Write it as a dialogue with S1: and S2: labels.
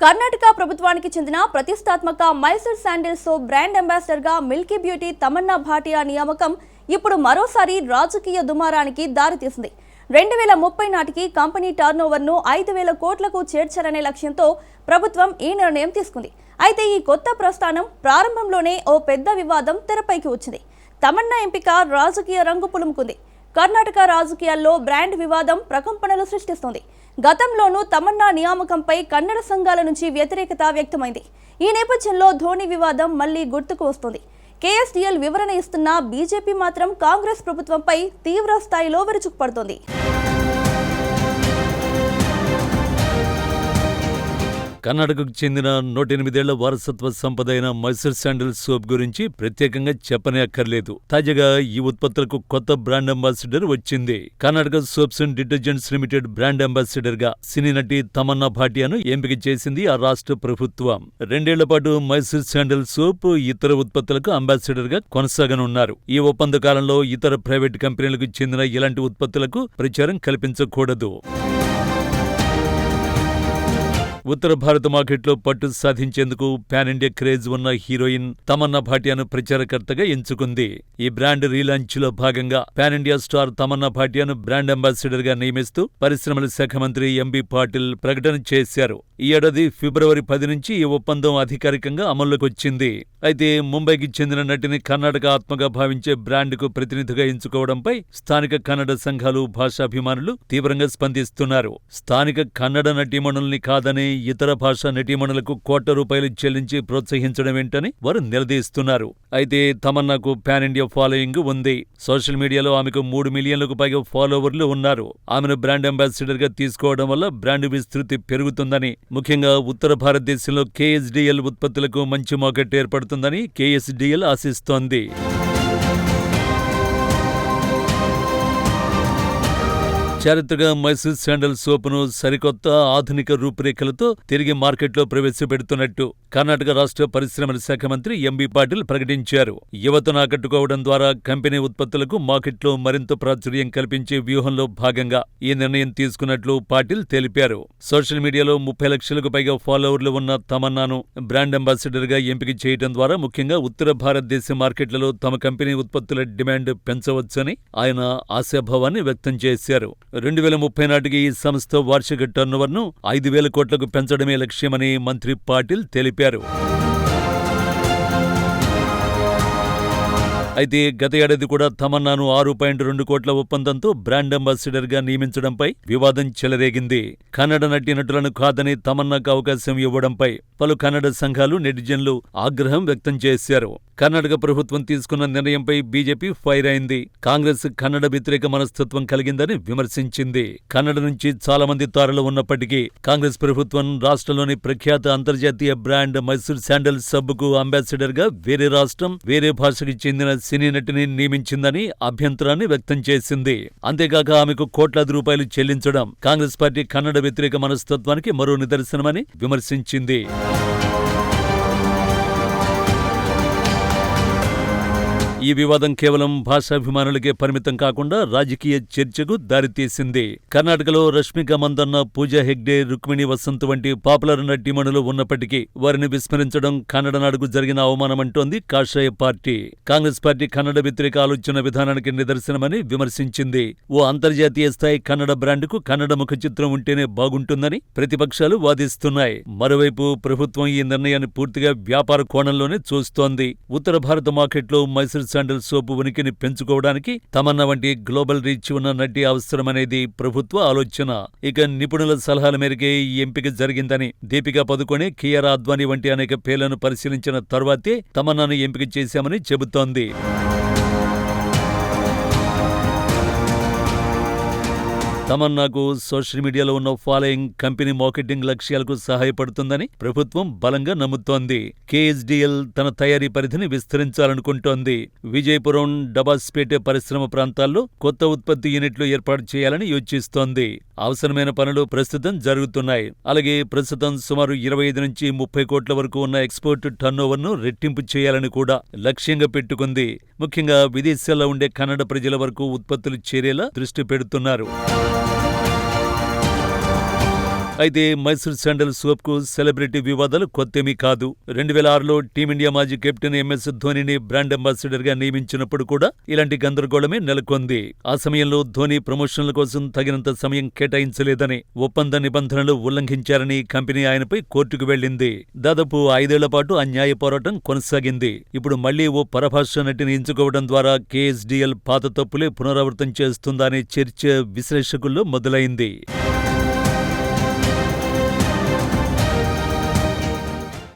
S1: కర్ణాటక ప్రభుత్వానికి చెందిన ప్రతిష్టాత్మక Mysore sandal soap brand ambassador గా మిల్కీ బ్యూటీ తమన్నా భాటియా నియామకం ఇప్పుడు మరోసారి రాజకీయ దుమారానికి దారితీసింది. 2030 నాటికి కంపెనీ టర్నోవర్ను 5,000 కోట్లకు చేర్చాలనే లక్ష్యంతో ప్రభుత్వం ఈ నిర్ణయం తీసుకుంది. అయితే ఈ కొత్త ప్రస్థానం ప్రారంభంలోనే ఓ పెద్ద వివాదం తెరపైకి వచ్చింది. తమన్నా ఎంపిక రాజకీయ రంగు పులుముకుంది. కర్ణాటక రాజకీయాల్లో బ్రాండ్ వివాదం ప్రకంపనలు సృష్టిస్తోంది. గతంలోనూ తమన్నా నియామకంపై కన్నడ సంఘాల నుంచి వ్యతిరేకత వ్యక్తమైంది. ఈ నేపథ్యంలో ధోని వివాదం మళ్లీ గుర్తుకు వస్తోంది. కేఎస్డీఎల్ వివరణ ఇస్తున్న బీజేపీ మాత్రం కాంగ్రెస్ ప్రభుత్వంపై తీవ్ర స్థాయిలో విరుచుకుపడుతోంది.
S2: కర్ణాటకకు చెందిన 108 ఏళ్ల వారసత్వ సంపద అయిన మైసూర్ శాండిల్ సోప్ గురించి ప్రత్యేకంగా చెప్పనే అక్కర్లేదు. తాజాగా ఈ ఉత్పత్తులకు కొత్త బ్రాండ్ అంబాసిడర్ వచ్చింది. Karnataka soaps and detergents limited brand ambassador గా సినీ నటి తమన్నా భాటియాను ఎంపిక చేసింది ఆ రాష్ట్ర ప్రభుత్వం. 2 ఏళ్ల పాటు మైసూర్ శాండిల్ సోప్ ఇతర ఉత్పత్తులకు అంబాసిడర్ గా కొనసాగనున్నారు. ఈ ఒప్పంద కాలంలో ఇతర ప్రైవేటు కంపెనీలకు చెందిన ఇలాంటి ఉత్పత్తులకు ప్రచారం కల్పించకూడదు. ఉత్తర భారత మార్కెట్లో పట్టు సాధించేందుకు పాన్ ఇండియా క్రేజ్ ఉన్న హీరోయిన్ తమన్నా భాటియాను ప్రచారకర్తగా ఎంచుకుంది. ఈ బ్రాండ్ రీలాంచ్ లో భాగంగా పాన్ ఇండియా స్టార్ తమన్నా భాటియాను బ్రాండ్ అంబాసిడర్ గా నియమిస్తూ పరిశ్రమల శాఖ మంత్రి ఎంబీ పాటిల్ ప్రకటన చేశారు. ఈ ఏడాది ఫిబ్రవరి 10 నుంచి ఈ ఒప్పందం అధికారికంగా అమల్లోకి వచ్చింది. అయితే ముంబైకి చెందిన నటిని కర్ణాటక ఆత్మగా భావించే బ్రాండ్కు ప్రతినిధిగా ఎంచుకోవడంపై స్థానిక కన్నడ సంఘాలు, భాషాభిమానులు తీవ్రంగా స్పందిస్తున్నారు. స్థానిక కన్నడ నటీమణుల్ని కాదని ఇతర భాషా నటీమణులకు కోట్ల రూపాయలు చెల్లించి ప్రోత్సహించడమేంటని వారు నిలదీస్తున్నారు. అయితే తమన్నాకు పాన్ ఇండియా ఫాలోయింగ్ ఉంది. సోషల్ మీడియాలో ఆమెకు 3 మిలియన్లకు పైగా ఫాలోవర్లు ఉన్నారు. ఆమెను బ్రాండ్ అంబాసిడర్ గా తీసుకోవడం వల్ల బ్రాండ్ విస్తృతి పెరుగుతుందని, ముఖ్యంగా ఉత్తర భారతదేశంలో కేఎస్డీఎల్ ఉత్పత్తులకు మంచి మార్కెట్ ఏర్పడుతుందని కేఎస్డీఎల్ ఆశిస్తోంది. చారిత్రక మైసూర్ శాండిల్ సోపును సరికొత్త ఆధునిక రూపురేఖలతో తిరిగి మార్కెట్లో ప్రవేశపెడుతున్నట్టు కర్ణాటక రాష్ట్ర పరిశ్రమల శాఖ మంత్రి ఎంబీ పాటిల్ ప్రకటించారు. యువతను ఆకట్టుకోవడం ద్వారా కంపెనీ ఉత్పత్తులకు మార్కెట్లో మరింత ప్రాచుర్యం కల్పించే వ్యూహంలో భాగంగా ఈ నిర్ణయం తీసుకున్నట్లు పాటిల్ తెలిపారు. సోషల్ మీడియాలో 30 లక్షలకు పైగా ఫాలోవర్లు ఉన్న తమన్నాను బ్రాండ్ అంబాసిడర్ గా ఎంపిక చేయడం ద్వారా ముఖ్యంగా ఉత్తర భారతదేశ మార్కెట్లలో తమ కంపెనీ ఉత్పత్తుల డిమాండ్ పెంచవచ్చని ఆయన ఆశాభావాన్ని వ్యక్తం చేశారు. 2030 నాటికి ఈ సంస్థ వార్షిక టర్నోవర్ను 5,000 కోట్లకు పెంచడమే లక్ష్యమని మంత్రి పాటిల్ తెలిపారు. అయితే గత ఏడాది కూడా తమన్నాను 6.2 కోట్ల ఒప్పందంతో బ్రాండ్ అంబాసిడర్ గా నియమించడంపై వివాదం చెలరేగింది. కన్నడ నటీనటులను కాదని తమన్నాకు అవకాశం ఇవ్వడంపై పలు కన్నడ సంఘాలు, నెటిజన్లు ఆగ్రహం వ్యక్తం చేశారు. కర్ణాటక ప్రభుత్వం తీసుకున్న నిర్ణయంపై బీజేపీ ఫైర్ అయింది. కాంగ్రెస్ కన్నడ వ్యతిరేక మనస్తత్వం కలిగిందని విమర్శించింది. కన్నడ నుంచి చాలా మంది తారలు ఉన్నప్పటికీ కాంగ్రెస్ ప్రభుత్వం రాష్ట్రంలోని ప్రఖ్యాత అంతర్జాతీయ బ్రాండ్ మైసూర్ శాండిల్ సబ్బుకు అంబాసిడర్ గా వేరే రాష్ట్రం, వేరే భాషకి చెందిన సినీ నటిని నియమించిందని అభ్యంతరాన్ని వ్యక్తం చేసింది. అంతేకాక ఆమెకు కోట్లాది రూపాయలు చెల్లించడం కాంగ్రెస్ పార్టీ కన్నడ వ్యతిరేక మనస్తత్వానికి మరో నిదర్శనమని విమర్శించింది. ఈ వివాదం కేవలం భాషాభిమానులకే పరిమితం కాకుండా రాజకీయ చర్చకు దారితీసింది. కర్ణాటకలో రష్మిక మందన్న, పూజా హెగ్డే, రుక్మిణి వసంత్ వంటి పాపులర్ నటీమణులు ఉన్నప్పటికీ వారిని విస్మరించడం కన్నడ నాడుకు జరిగిన అవమానమంటోంది కాషాయ పార్టీ. కాంగ్రెస్ పార్టీ కన్నడ వ్యతిరేక ఆలోచన విధానానికి నిదర్శనమని విమర్శించింది. ఓ అంతర్జాతీయ స్థాయి కన్నడ బ్రాండ్కు కన్నడ ముఖ చిత్రం ఉంటేనే బాగుంటుందని ప్రతిపక్షాలు వాదిస్తున్నాయి. మరోవైపు ప్రభుత్వం ఈ నిర్ణయాన్ని పూర్తిగా వ్యాపార కోణంలోనే చూస్తోంది. ఉత్తర భారత మార్కెట్లో మైసూర్ శాండిల్ సోపు ఉనికిని పెంచుకోవడానికి తమన్నా వంటి గ్లోబల్ రీచ్ ఉన్న నటి అవసరమనేది ప్రభుత్వ ఆలోచన. ఇక నిపుణుల సలహాల మేరకే ఈ ఎంపిక జరిగిందని, దీపికా పదుకొణె, కియారా అద్వానీ వంటి అనేక పేర్లను పరిశీలించిన తర్వాతే తమన్నాను ఎంపిక చేశామని చెబుతోంది. తమన్నాకు సోషల్ మీడియాలో ఉన్న ఫాలోయింగ్ కంపెనీ మార్కెటింగ్ లక్ష్యాలకు సహాయపడుతుందని ప్రభుత్వం బలంగా నమ్ముతోంది. కేఎస్డీఎల్ తన తయారీ పరిధిని విస్తరించాలనుకుంటోంది. విజయపురం, డబాస్పేట పరిశ్రమ ప్రాంతాల్లో కొత్త ఉత్పత్తి యూనిట్లు ఏర్పాటు చేయాలని యోచిస్తోంది. అవసరమైన పనులు ప్రస్తుతం జరుగుతున్నాయి. అలాగే ప్రస్తుతం సుమారు 25 నుంచి 30 కోట్ల వరకు ఉన్న ఎక్స్పోర్ట్ టర్నోవర్ను రెట్టింపు చేయాలని కూడా లక్ష్యంగా పెట్టుకుంది. ముఖ్యంగా విదేశాల్లో ఉండే కన్నడ ప్రజల వరకు ఉత్పత్తులు చేరేలా దృష్టి పెడుతున్నారు. అయితే మైసూర్ శాండల్ సోప్ కు సెలబ్రిటీ వివాదాలు కొత్తేమీ కాదు. 2006లో టీమిండియా మాజీ కెప్టెన్ ఎంఎస్ ధోనీని బ్రాండ్ అంబాసిడర్ గా నియమించినప్పుడు కూడా ఇలాంటి గందరగోళమే నెలకొంది. ఆ సమయంలో ధోనీ ప్రమోషన్ల కోసం తగినంత సమయం కేటాయించలేదని, ఒప్పంద నిబంధనలు ఉల్లంఘించారని కంపెనీ ఆయనపై కోర్టుకు వెళ్లింది. దాదాపు 5 ఏళ్ల పాటు ఆ న్యాయ పోరాటం కొనసాగింది. ఇప్పుడు మళ్లీ ఓ పరభాష నటిని ఎంచుకోవడం ద్వారా కేఎస్డీఎల్ పాత తప్పులే పునరావృతం చేస్తుందనే చర్చ విశ్లేషకుల్లో మొదలైంది.